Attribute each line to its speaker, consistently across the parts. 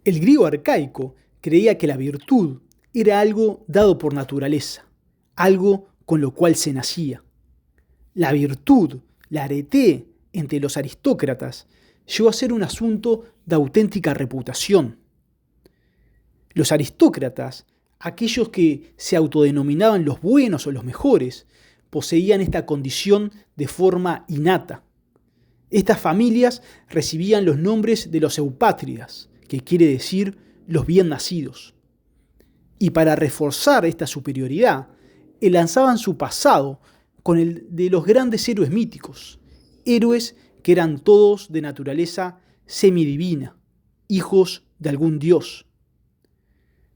Speaker 1: El griego arcaico creía que la virtud era algo dado por naturaleza, algo con lo cual se nacía. La virtud, la arete, entre los aristócratas, llegó a ser un asunto de auténtica reputación. Los aristócratas, aquellos que se autodenominaban los buenos o los mejores, poseían esta condición de forma innata. Estas familias recibían los nombres de los eupátridas, que quiere decir los bien nacidos. Y para reforzar esta superioridad, enlazaban su pasado con el de los grandes héroes míticos, héroes que eran todos de naturaleza semidivina, hijos de algún dios.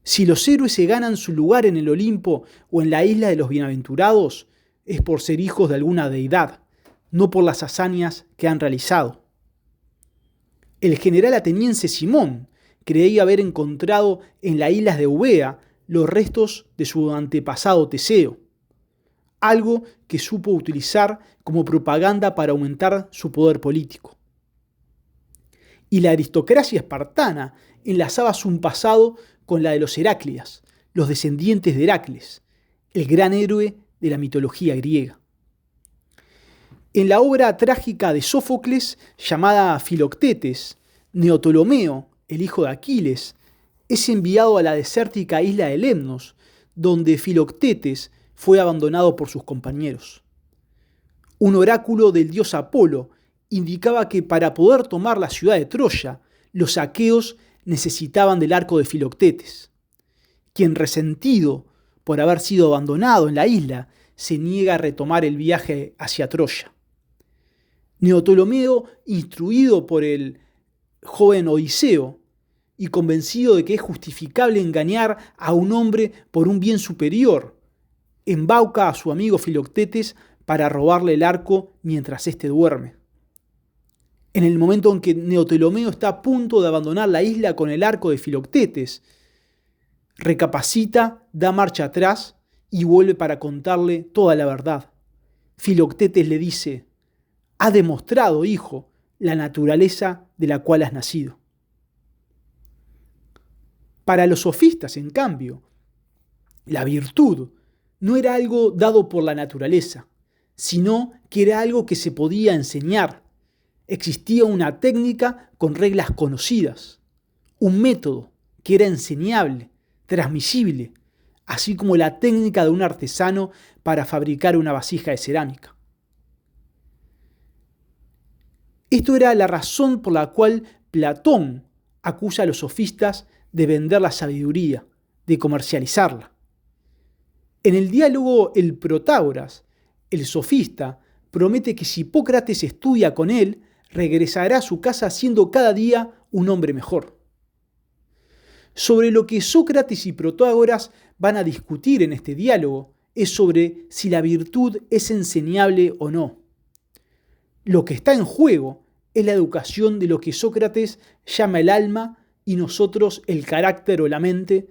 Speaker 1: Si los héroes se ganan su lugar en el Olimpo o en la isla de los bienaventurados, es por ser hijos de alguna deidad, no por las hazañas que han realizado. El general ateniense Simón creía haber encontrado en las islas de Eubea los restos de su antepasado Teseo, algo que supo utilizar como propaganda para aumentar su poder político. Y la aristocracia espartana enlazaba su pasado con la de los Heráclidas, los descendientes de Heracles, el gran héroe de la mitología griega. En la obra trágica de Sófocles llamada Filoctetes, Neoptólemo, el hijo de Aquiles, es enviado a la desértica isla de Lemnos, donde Filoctetes fue abandonado por sus compañeros. Un oráculo del dios Apolo indicaba que para poder tomar la ciudad de Troya, los aqueos necesitaban del arco de Filoctetes, quien, resentido por haber sido abandonado en la isla, se niega a retomar el viaje hacia Troya. Neoptólemo, instruido por el joven Odiseo y convencido de que es justificable engañar a un hombre por un bien superior, embauca a su amigo Filoctetes para robarle el arco mientras éste duerme. En el momento en que Neoptólemo está a punto de abandonar la isla con el arco de Filoctetes, recapacita, da marcha atrás y vuelve para contarle toda la verdad. Filoctetes le dice: «Ha demostrado, hijo, la naturaleza de la cual has nacido». Para los sofistas, en cambio, la virtud no era algo dado por la naturaleza, sino que era algo que se podía enseñar. Existía una técnica con reglas conocidas, un método que era enseñable, transmisible, así como la técnica de un artesano para fabricar una vasija de cerámica. Esto era la razón por la cual Platón acusa a los sofistas de vender la sabiduría, de comercializarla. En el diálogo El Protágoras, el sofista promete que si Hipócrates estudia con él, regresará a su casa siendo cada día un hombre mejor. Sobre lo que Sócrates y Protágoras van a discutir en este diálogo es sobre si la virtud es enseñable o no. Lo que está en juego es la educación de lo que Sócrates llama el alma y nosotros el carácter o la mente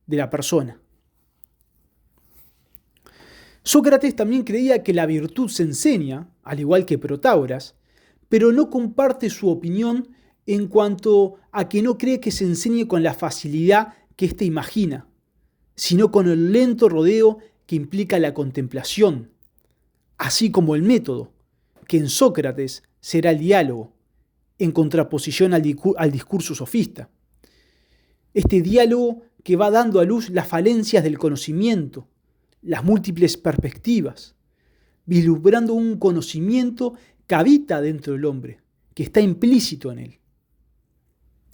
Speaker 1: de la persona. Sócrates también creía que la virtud se enseña, al igual que Protágoras, pero no comparte su opinión en cuanto a que no cree que se enseñe con la facilidad que éste imagina, sino con el lento rodeo que implica la contemplación, así como el método, que en Sócrates será el diálogo, en contraposición al discurso sofista. Este diálogo que va dando a luz las falencias del conocimiento, las múltiples perspectivas, vislumbrando un conocimiento que habita dentro del hombre, que está implícito en él.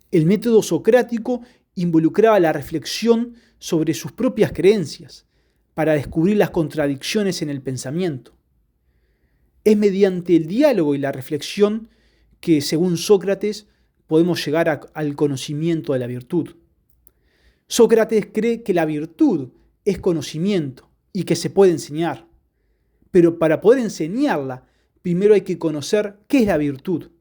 Speaker 1: El método socrático involucraba la reflexión sobre sus propias creencias para descubrir las contradicciones en el pensamiento. Es mediante el diálogo y la reflexión que, según Sócrates, podemos llegar al conocimiento de la virtud. Sócrates cree que la virtud es conocimiento y que se puede enseñar, pero para poder enseñarla, primero hay que conocer qué es la virtud.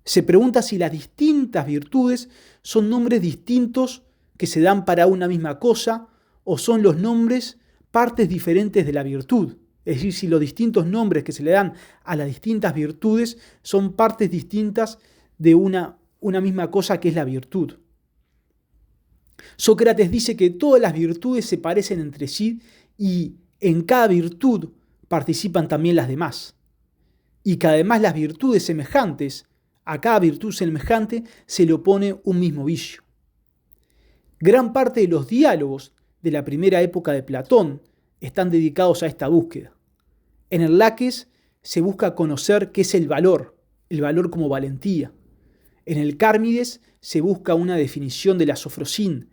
Speaker 1: Se pregunta si las distintas virtudes son nombres distintos que se dan para una misma cosa o son los nombres partes diferentes de la virtud. Es decir, si los distintos nombres que se le dan a las distintas virtudes son partes distintas de una misma cosa que es la virtud. Sócrates dice que todas las virtudes se parecen entre sí y en cada virtud participan también las demás. Y que además las virtudes semejantes, a cada virtud semejante se le opone un mismo vicio. Gran parte de los diálogos de la primera época de Platón están dedicados a esta búsqueda. En el Laques se busca conocer qué es el valor como valentía. En el Cármides se busca una definición de la sofrosín,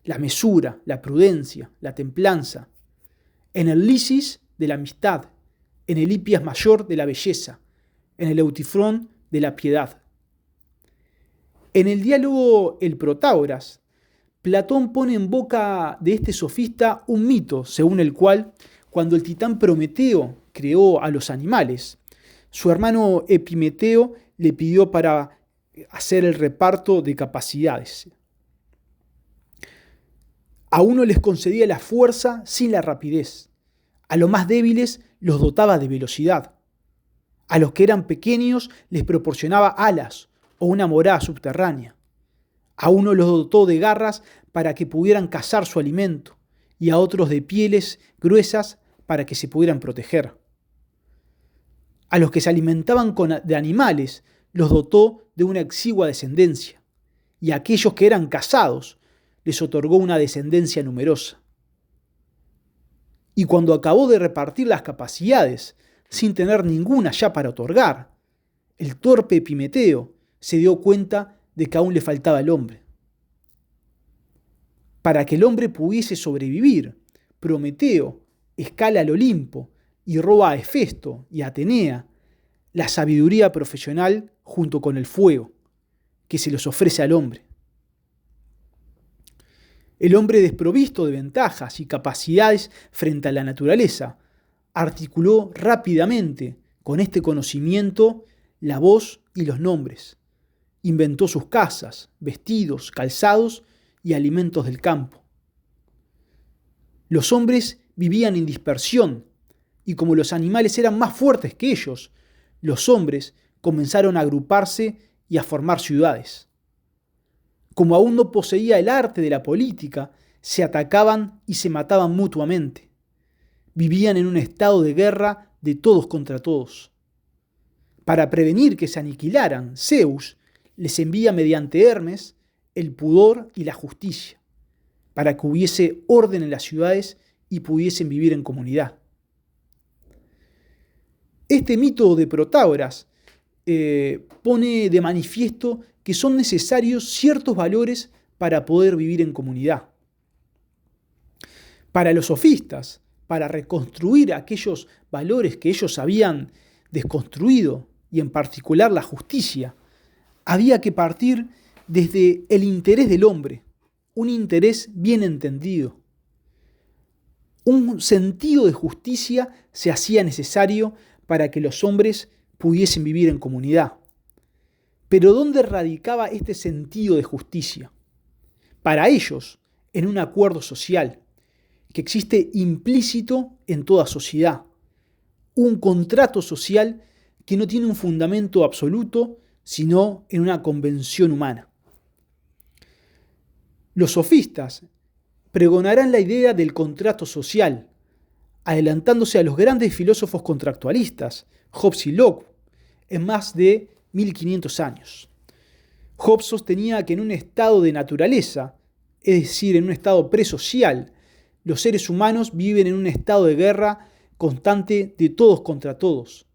Speaker 1: la mesura, la prudencia, la templanza. En el Lisis, de la amistad. En el Hipias Mayor, de la belleza. En el Eutifrón, de la piedad. En el diálogo El Protágoras, Platón pone en boca de este sofista un mito, según el cual, cuando el titán Prometeo creó a los animales, su hermano Epimeteo le pidió para hacer el reparto de capacidades. A uno les concedía la fuerza sin la rapidez, a los más débiles los dotaba de velocidad, a los que eran pequeños les proporcionaba alas o una morada subterránea. A uno los dotó de garras para que pudieran cazar su alimento y a otros de pieles gruesas para que se pudieran proteger. A los que se alimentaban de animales los dotó de una exigua descendencia y a aquellos que eran cazados les otorgó una descendencia numerosa. Y cuando acabó de repartir las capacidades, sin tener ninguna ya para otorgar, el torpe Epimeteo se dio cuenta de que aún le faltaba el hombre. Para que el hombre pudiese sobrevivir, Prometeo escala al Olimpo y roba a Hefesto y a Atenea la sabiduría profesional junto con el fuego, que se los ofrece al hombre. El hombre desprovisto de ventajas y capacidades frente a la naturaleza articuló rápidamente con este conocimiento la voz y los nombres. Inventó sus casas, vestidos, calzados y alimentos del campo. Los hombres vivían en dispersión y como los animales eran más fuertes que ellos, los hombres comenzaron a agruparse y a formar ciudades. Como aún no poseía el arte de la política, se atacaban y se mataban mutuamente. Vivían en un estado de guerra de todos contra todos. Para prevenir que se aniquilaran, Zeus les envía mediante Hermes el pudor y la justicia, para que hubiese orden en las ciudades y pudiesen vivir en comunidad. Este mito de Protágoras pone de manifiesto que son necesarios ciertos valores para poder vivir en comunidad. Para los sofistas, para reconstruir aquellos valores que ellos habían desconstruido, y en particular la justicia, había que partir desde el interés del hombre, un interés bien entendido. Un sentido de justicia se hacía necesario para que los hombres pudiesen vivir en comunidad. Pero ¿dónde radicaba este sentido de justicia? Para ellos, en un acuerdo social que existe implícito en toda sociedad, un contrato social que no tiene un fundamento absoluto, sino en una convención humana. Los sofistas pregonarán la idea del contrato social, adelantándose a los grandes filósofos contractualistas, Hobbes y Locke, en más de 1500 años. Hobbes sostenía que en un estado de naturaleza, es decir, en un estado presocial, los seres humanos viven en un estado de guerra constante de todos contra todos,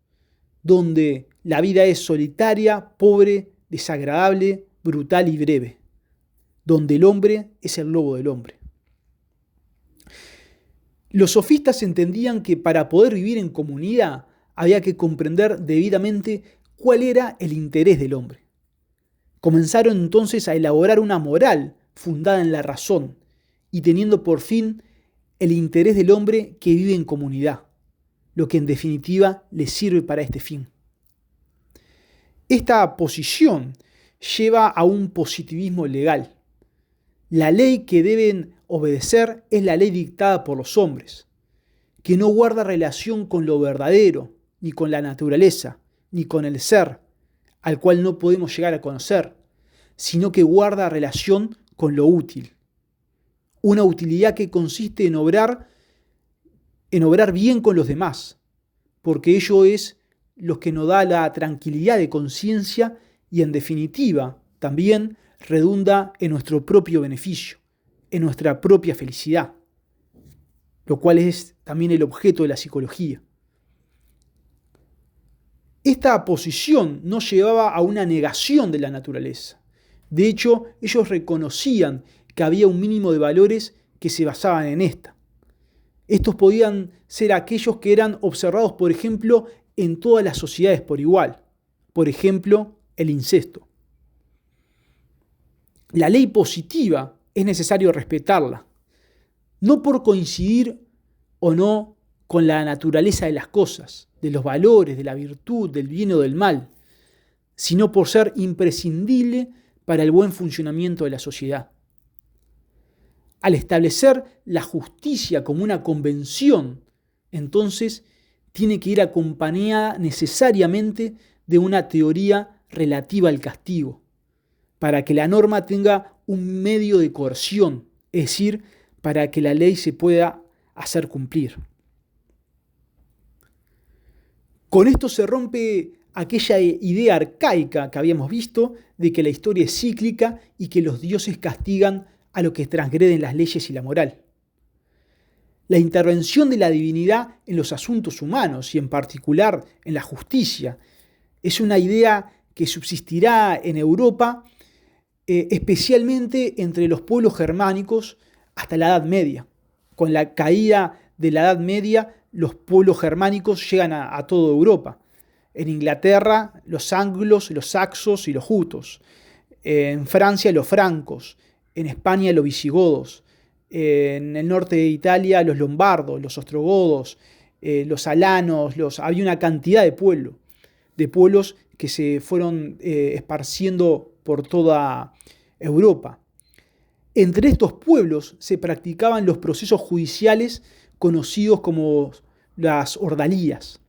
Speaker 1: donde la vida es solitaria, pobre, desagradable, brutal y breve, donde el hombre es el lobo del hombre. Los sofistas entendían que para poder vivir en comunidad había que comprender debidamente cuál era el interés del hombre. Comenzaron entonces a elaborar una moral fundada en la razón y teniendo por fin el interés del hombre que vive en comunidad, lo que en definitiva le sirve para este fin. Esta posición lleva a un positivismo legal. La ley que deben obedecer es la ley dictada por los hombres, que no guarda relación con lo verdadero, ni con la naturaleza, ni con el ser, al cual no podemos llegar a conocer, sino que guarda relación con lo útil. una utilidad que consiste en obrar bien con los demás, porque ello es lo que nos da la tranquilidad de conciencia y en definitiva también redunda en nuestro propio beneficio, en nuestra propia felicidad, lo cual es también el objeto de la psicología. Esta posición no llevaba a una negación de la naturaleza. De hecho, ellos reconocían que había un mínimo de valores que se basaban en esta. Estos podían ser aquellos que eran observados, por ejemplo, en todas las sociedades por igual. Por ejemplo, el incesto. La ley positiva es necesario respetarla, no por coincidir o no con la naturaleza de las cosas, de los valores, de la virtud, del bien o del mal, sino por ser imprescindible para el buen funcionamiento de la sociedad. Al establecer la justicia como una convención, entonces tiene que ir acompañada necesariamente de una teoría relativa al castigo, para que la norma tenga un medio de coerción, es decir, para que la ley se pueda hacer cumplir. Con esto se rompe aquella idea arcaica que habíamos visto de que la historia es cíclica y que los dioses castigan a los que transgreden las leyes y la moral. La intervención de la divinidad en los asuntos humanos y en particular en la justicia es una idea que subsistirá en Europa, especialmente entre los pueblos germánicos hasta la Edad Media. Con la caída de la Edad Media, los pueblos germánicos llegan a toda Europa. En Inglaterra, los anglos, los saxos y los jutos. En Francia, los francos. En España, los visigodos. En el norte de Italia, los lombardos, los ostrogodos, los alanos. Había una cantidad de pueblos que se fueron esparciendo por toda Europa. Entre estos pueblos se practicaban los procesos judiciales conocidos como las ordalías,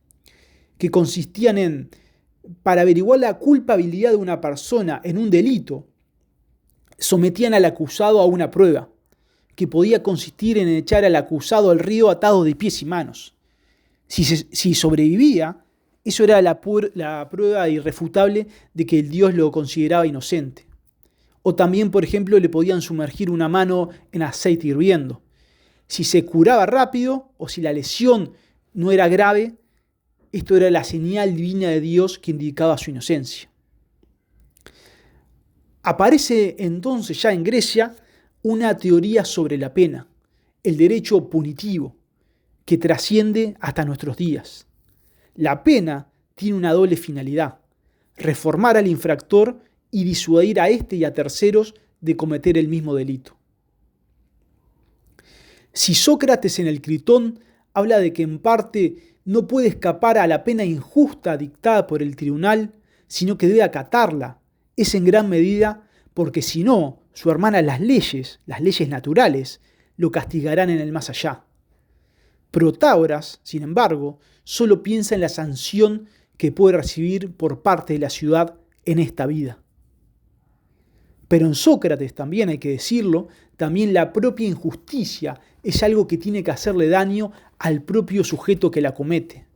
Speaker 1: que consistían en, para averiguar la culpabilidad de una persona en un delito, sometían al acusado a una prueba, que podía consistir en echar al acusado al río atado de pies y manos. Si sobrevivía, eso era la prueba irrefutable de que el Dios lo consideraba inocente. O también, por ejemplo, le podían sumergir una mano en aceite hirviendo. Si se curaba rápido o si la lesión no era grave, esto era la señal divina de Dios que indicaba su inocencia. Aparece entonces ya en Grecia una teoría sobre la pena, el derecho punitivo, que trasciende hasta nuestros días. La pena tiene una doble finalidad: reformar al infractor y disuadir a éste y a terceros de cometer el mismo delito. Si Sócrates en el Critón habla de que en parte no puede escapar a la pena injusta dictada por el tribunal, sino que debe acatarla, es en gran medida porque si no, su hermana las leyes naturales, lo castigarán en el más allá. Protágoras, sin embargo, solo piensa en la sanción que puede recibir por parte de la ciudad en esta vida. Pero en Sócrates también, hay que decirlo, también la propia injusticia es algo que tiene que hacerle daño al propio sujeto que la comete.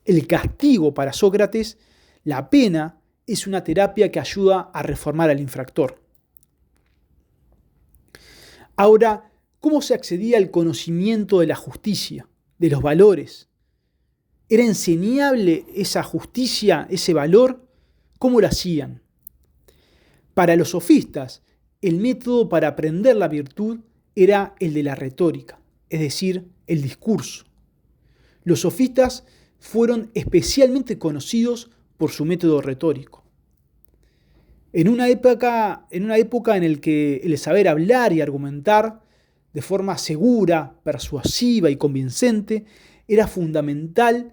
Speaker 1: El castigo para Sócrates, la pena, es una terapia que ayuda a reformar al infractor. Ahora, ¿cómo se accedía al conocimiento de la justicia, de los valores? ¿Era enseñable esa justicia, ese valor? ¿Cómo lo hacían? Para los sofistas, el método para aprender la virtud era el de la retórica, es decir, el discurso. Los sofistas fueron especialmente conocidos por su método retórico. En una época en la que el saber hablar y argumentar de forma segura, persuasiva y convincente era fundamental,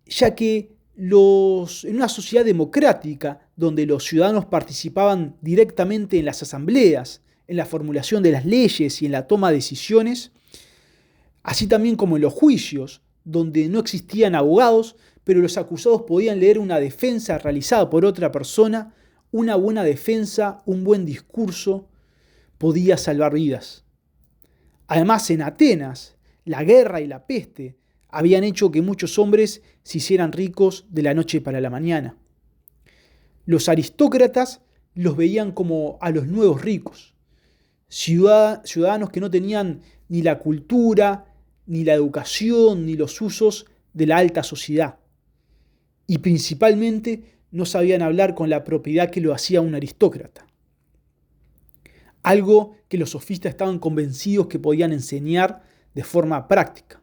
Speaker 1: ya que en una sociedad democrática donde los ciudadanos participaban directamente en las asambleas, en la formulación de las leyes y en la toma de decisiones, así también como en los juicios, donde no existían abogados, pero los acusados podían leer una defensa realizada por otra persona, una buena defensa, un buen discurso, podía salvar vidas. Además, en Atenas, la guerra y la peste habían hecho que muchos hombres se hicieran ricos de la noche para la mañana. Los aristócratas los veían como a los nuevos ricos, ciudadanos que no tenían ni la cultura, ni la educación, ni los usos de la alta sociedad. Y principalmente no sabían hablar con la propiedad que lo hacía un aristócrata. Algo que los sofistas estaban convencidos que podían enseñar de forma práctica.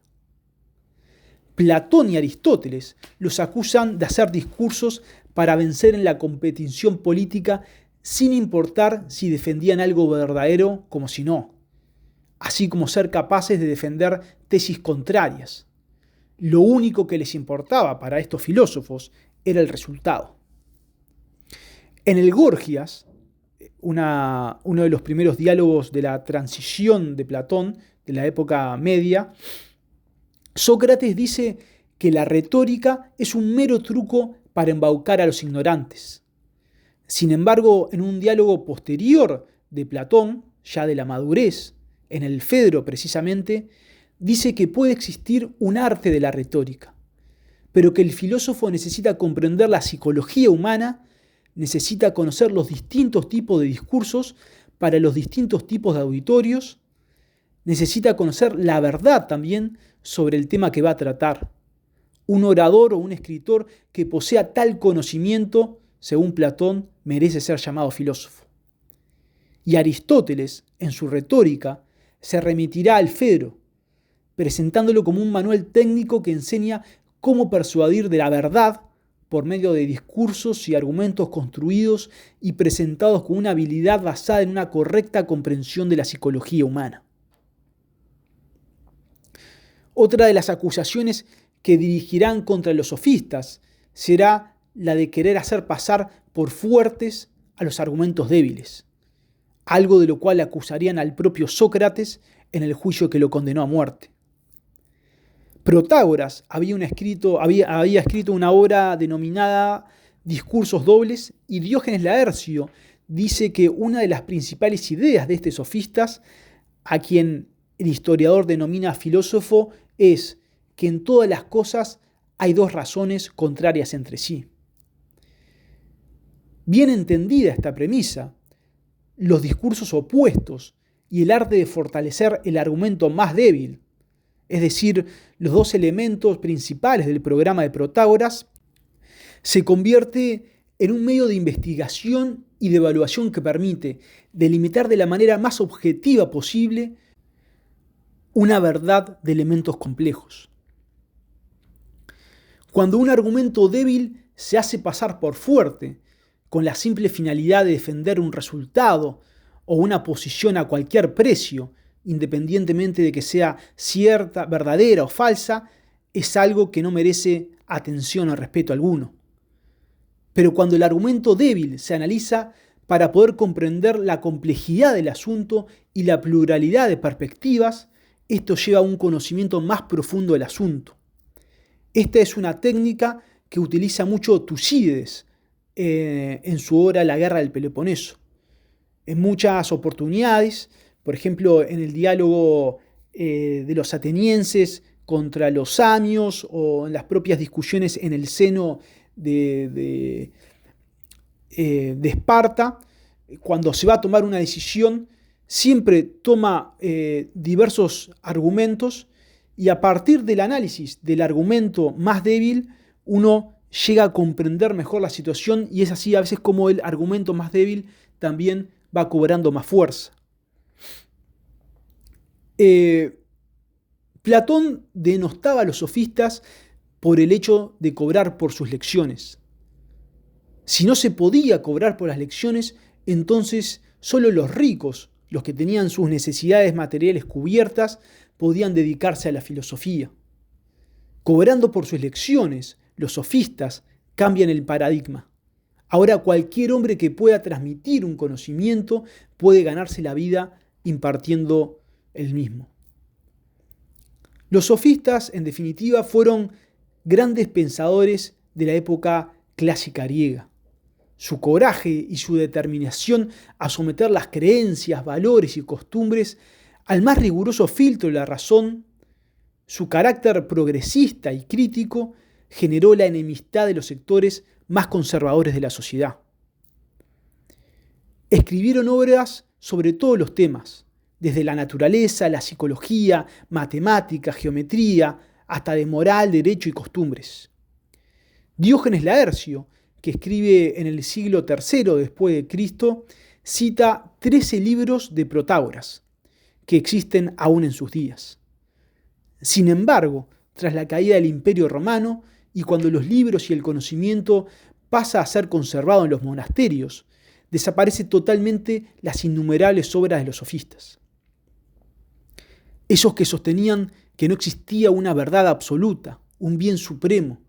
Speaker 1: Platón y Aristóteles los acusan de hacer discursos para vencer en la competición política sin importar si defendían algo verdadero como si no, así como ser capaces de defender tesis contrarias. Lo único que les importaba para estos filósofos era el resultado. En el Gorgias, uno de los primeros diálogos de la transición de Platón, de la época media, Sócrates dice que la retórica es un mero truco para embaucar a los ignorantes. Sin embargo, en un diálogo posterior de Platón, ya de la madurez, en el Fedro precisamente, dice que puede existir un arte de la retórica, pero que el filósofo necesita comprender la psicología humana, necesita conocer los distintos tipos de discursos para los distintos tipos de auditorios, necesita conocer la verdad también sobre el tema que va a tratar. Un orador o un escritor que posea tal conocimiento, según Platón, merece ser llamado filósofo. Y Aristóteles, en su retórica, se remitirá al Fedro, presentándolo como un manual técnico que enseña cómo persuadir de la verdad por medio de discursos y argumentos construidos y presentados con una habilidad basada en una correcta comprensión de la psicología humana. Otra de las acusaciones que dirigirán contra los sofistas será la de querer hacer pasar por fuertes a los argumentos débiles, algo de lo cual acusarían al propio Sócrates en el juicio que lo condenó a muerte. Protágoras había escrito una obra denominada Discursos dobles, y Diógenes Laercio dice que una de las principales ideas de estos sofistas, a quien el historiador denomina filósofo, es que en todas las cosas hay dos razones contrarias entre sí. Bien entendida esta premisa, los discursos opuestos y el arte de fortalecer el argumento más débil, es decir, los dos elementos principales del programa de Protágoras, se convierte en un medio de investigación y de evaluación que permite delimitar de la manera más objetiva posible una verdad de elementos complejos. Cuando un argumento débil se hace pasar por fuerte, con la simple finalidad de defender un resultado o una posición a cualquier precio, independientemente de que sea cierta, verdadera o falsa, es algo que no merece atención o respeto alguno. Pero cuando el argumento débil se analiza para poder comprender la complejidad del asunto y la pluralidad de perspectivas, esto lleva a un conocimiento más profundo del asunto. Esta es una técnica que utiliza mucho Tucídides en su obra La Guerra del Peloponeso. En muchas oportunidades, por ejemplo, en el diálogo de los atenienses contra los samios o en las propias discusiones en el seno de Esparta, cuando se va a tomar una decisión, siempre toma diversos argumentos y a partir del análisis del argumento más débil, uno llega a comprender mejor la situación y es así a veces como el argumento más débil también va cobrando más fuerza. Platón denostaba a los sofistas por el hecho de cobrar por sus lecciones. Si no se podía cobrar por las lecciones, entonces solo los ricos, los que tenían sus necesidades materiales cubiertas, podían dedicarse a la filosofía. Cobrando por sus lecciones, los sofistas cambian el paradigma. Ahora cualquier hombre que pueda transmitir un conocimiento puede ganarse la vida impartiendo el mismo. Los sofistas, en definitiva, fueron grandes pensadores de la época clásica griega. Su coraje y su determinación a someter las creencias, valores y costumbres Al más riguroso filtro de la razón, su carácter progresista y crítico generó la enemistad de los sectores más conservadores de la sociedad. Escribieron obras sobre todos los temas, desde la naturaleza, la psicología, matemática, geometría, hasta de moral, derecho y costumbres. Diógenes Laercio, que escribe en el siglo III después de Cristo, cita 13 libros de Protágoras, que existen aún en sus días. Sin embargo, tras la caída del Imperio Romano y cuando los libros y el conocimiento pasa a ser conservado en los monasterios, desaparece totalmente las innumerables obras de los sofistas. Esos que sostenían que no existía una verdad absoluta, un bien supremo,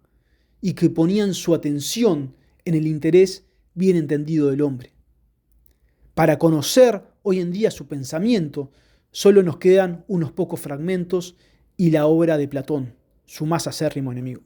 Speaker 1: y que ponían su atención en el interés bien entendido del hombre. Para conocer hoy en día su pensamiento, solo nos quedan unos pocos fragmentos y la obra de Platón, su más acérrimo enemigo.